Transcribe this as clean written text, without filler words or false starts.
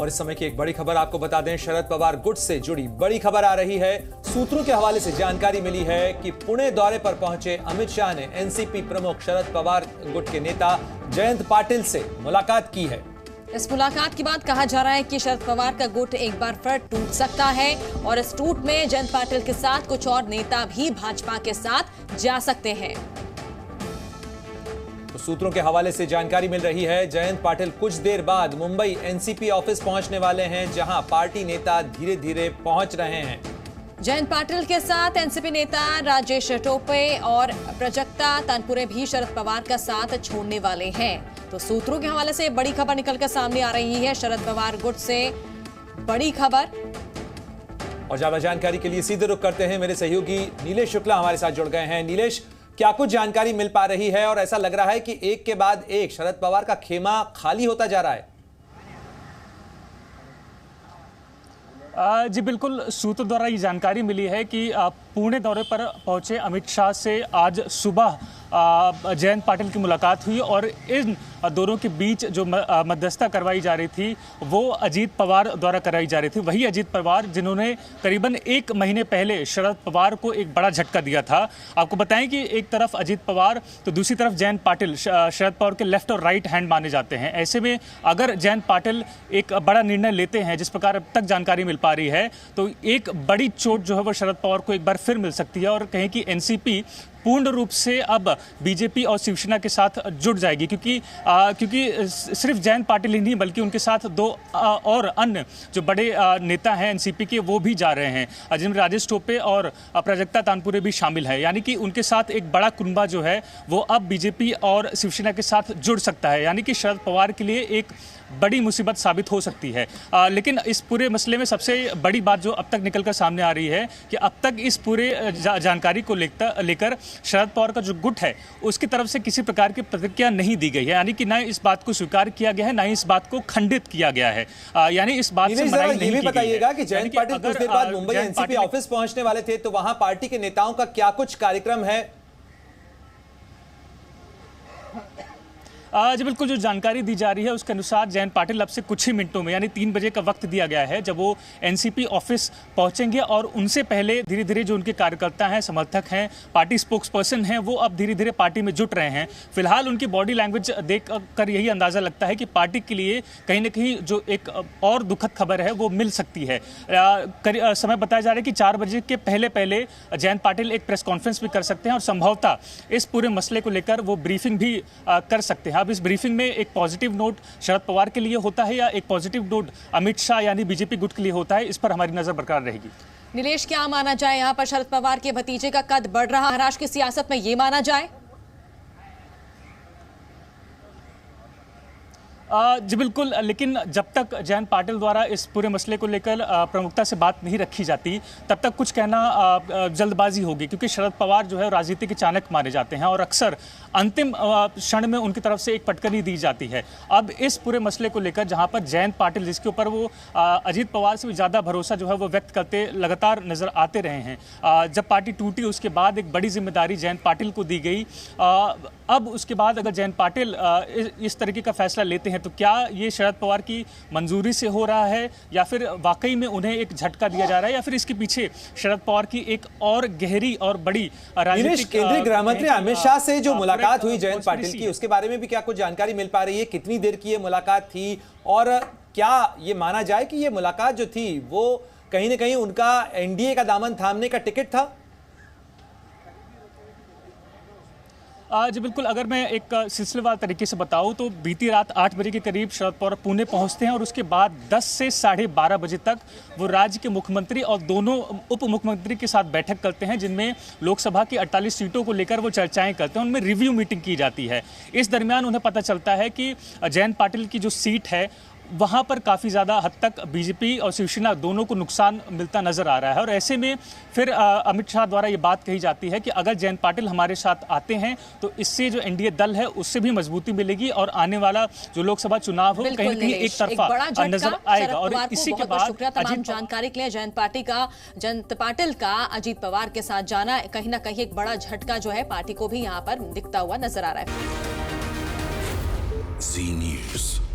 और इस समय की एक बड़ी खबर आपको बता दें, शरद पवार गुट से जुड़ी बड़ी खबर आ रही है। सूत्रों के हवाले से जानकारी मिली है कि पुणे दौरे पर पहुंचे अमित शाह ने एनसीपी प्रमुख शरद पवार गुट के नेता जयंत पाटिल से मुलाकात की है। इस मुलाकात के बाद कहा जा रहा है कि शरद पवार का गुट एक बार फिर टूट सकता है और इस टूट में जयंत पाटिल के साथ कुछ और नेता भी भाजपा के साथ जा सकते हैं। तो सूत्रों के हवाले से जानकारी मिल रही है, जयंत पाटिल कुछ देर बाद मुंबई एनसीपी ऑफिस पहुंचने वाले हैं, जहां पार्टी नेता धीरे धीरे पहुंच रहे हैं। जयंत पाटिल के साथ एनसीपी नेता राजेश टोपे और प्रजक्ता तानपुरे भी शरद पवार का साथ छोड़ने वाले हैं। तो सूत्रों के हवाले से बड़ी खबर निकलकर सामने आ रही है, शरद पवार गुट से बड़ी खबर। और ज्यादा जानकारी के लिए सीधे रुख करते हैं, मेरे सहयोगी नीलेश शुक्ला हमारे साथ जुड़ गए हैं। नीलेश, क्या कुछ जानकारी मिल पा रही है और ऐसा लग रहा है कि एक के बाद एक शरद पवार का खेमा खाली होता जा रहा है? जी बिल्कुल, सूत्रों द्वारा ये जानकारी मिली है कि पुणे दौरे पर पहुंचे अमित शाह से आज सुबह जयंत पाटिल की मुलाकात हुई और इन दोनों के बीच जो मध्यस्थता करवाई जा रही थी वो अजीत पवार द्वारा कराई जा रही थी। वही अजीत पवार जिन्होंने करीबन 1 महीने पहले शरद पवार को एक बड़ा झटका दिया था। आपको बताएं कि एक तरफ अजीत पवार तो दूसरी तरफ जयंत पाटिल शरद पवार के लेफ्ट और राइट हैंड माने जाते हैं। ऐसे में अगर जयंत पाटिल एक बड़ा निर्णय लेते हैं, जिस प्रकार अब तक जानकारी मिल पा रही है, तो एक बड़ी चोट जो है वो शरद पवार को एक बार फिर मिल सकती है और कहें कि एनसीपी पूर्ण रूप से अब बीजेपी और शिवसेना के साथ जुड़ जाएगी, क्योंकि सिर्फ जयंत पाटिल ही नहीं बल्कि उनके साथ 2 और अन्य जो बड़े नेता हैं एनसीपी के वो भी जा रहे हैं, जिनमें राजेश टोपे और प्रजक्ता तानपुरे भी शामिल हैं। यानी कि उनके साथ एक बड़ा कुनबा जो है वो अब बीजेपी और शिवसेना के साथ जुड़ सकता है। यानी कि शरद पवार के लिए एक बड़ी मुसीबत साबित हो सकती है। लेकिन इस पूरे मसले में सबसे बड़ी बात जो अब तक निकलकर सामने आ रही है कि अब तक इस पूरे जानकारी को लेकर शरद पवार का जो गुट है उसकी तरफ से किसी प्रकार की प्रतिक्रिया नहीं दी गई है। यानी कि न इस बात को स्वीकार किया गया है, न इस बात को खंडित किया गया है। यानी इस बात से मनाई नहीं की बताइएगा कि जयंत पाटिल कुछ देर बाद मुंबई एनसीपी ऑफिस पहुंचने वाले थे, तो वहां पार्टी के नेताओं का क्या कुछ कार्यक्रम है? जी बिल्कुल, जो जानकारी दी जा रही है उसके अनुसार जयंत पाटिल अब से कुछ ही मिनटों में यानी 3 बजे का वक्त दिया गया है जब वो एनसीपी ऑफिस पहुंचेंगे और उनसे पहले धीरे धीरे जो उनके कार्यकर्ता हैं, समर्थक हैं, पार्टी स्पोक्स पर्सन हैं, वो अब धीरे धीरे पार्टी में जुट रहे हैं। फिलहाल उनकी बॉडी लैंग्वेज देख कर यही अंदाजा लगता है कि पार्टी के लिए कहीं ना कहीं जो एक और दुखद खबर है वो मिल सकती है। समय बताया जा रहा है कि 4 बजे के पहले जयंत पाटिल एक प्रेस कॉन्फ्रेंस भी कर सकते हैं और संभवतः इस पूरे मसले को लेकर वो ब्रीफिंग भी कर सकते हैं। अब इस ब्रीफिंग में एक पॉजिटिव नोट शरद पवार के लिए होता है या एक पॉजिटिव नोट अमित शाह यानी बीजेपी गुट के लिए होता है, इस पर हमारी नजर बरकरार रहेगी। नीलेश, क्या माना जाए, यहाँ पर शरद पवार के भतीजे का कद बढ़ रहा महाराष्ट्र की सियासत में, ये माना जाए? जी बिल्कुल, लेकिन जब तक जयंत पाटिल द्वारा इस पूरे मसले को लेकर प्रमुखता से बात नहीं रखी जाती तब तक कुछ कहना जल्दबाजी होगी, क्योंकि शरद पवार जो है राजनीति के चाणक्य माने जाते हैं और अक्सर अंतिम क्षण में उनकी तरफ से एक पटकनी दी जाती है। अब इस पूरे मसले को लेकर जहां पर जयंत पाटिल, जिसके ऊपर वो अजीत पवार से भी ज़्यादा भरोसा जो है वो व्यक्त करते लगातार नजर आते रहे हैं, जब पार्टी टूटी उसके बाद एक बड़ी जिम्मेदारी जयंत पाटिल को दी गई। अब उसके बाद अगर जयंत पाटिल इस तरीके का फैसला लेते हैं तो क्या ये शरद पवार की मंजूरी से हो रहा है या फिर वाकई में उन्हें एक झटका दिया जा रहा है या फिर इसके पीछे शरद पवार की एक और गहरी और बड़ी राजनीतिक। केंद्रीय गृह मंत्री अमित शाह से जो मुलाकात हुई जयंत पाटिल की, उसके बारे में भी क्या कुछ जानकारी मिल पा रही है? कितनी देर की ये मुलाकात थी और क्या ये माना जाए कि ये मुलाकात जो थी वो कहीं ना कहीं उनका एनडीए का दामन थामने का टिकट था? जी बिल्कुल, अगर मैं एक सिलसिलेवार तरीके से बताऊं तो बीती रात 8 बजे के करीब शरद पवार पुणे पहुंचते हैं और उसके बाद 10 से 12:30 बजे तक वो राज्य के मुख्यमंत्री और दोनों उप मुख्यमंत्री के साथ बैठक करते हैं, जिनमें लोकसभा की 48 सीटों को लेकर वो चर्चाएं करते हैं, उनमें रिव्यू मीटिंग की जाती है। इस दरमियान उन्हें पता चलता है कि जयंत पाटिल की जो सीट है वहाँ पर काफ़ी ज़्यादा हद तक बीजेपी और शिवसेना दोनों को नुकसान मिलता नजर आ रहा है और ऐसे में फिर अमित शाह द्वारा ये बात कही जाती है कि अगर जयंत पाटिल हमारे साथ आते हैं तो इससे जो एनडीए दल है उससे भी मजबूती मिलेगी और आने वाला जो लोकसभा चुनाव हो कहीं ना कहीं एक तरफा नजर आएगा। और इसी के बाद तमाम जानकारी के लिए जयंत पाटिल का अजीत पवार के साथ जाना कहीं ना कहीं एक बड़ा झटका जो है पार्टी को भी यहाँ पर दिखता हुआ नजर आ रहा है। जी न्यूज़।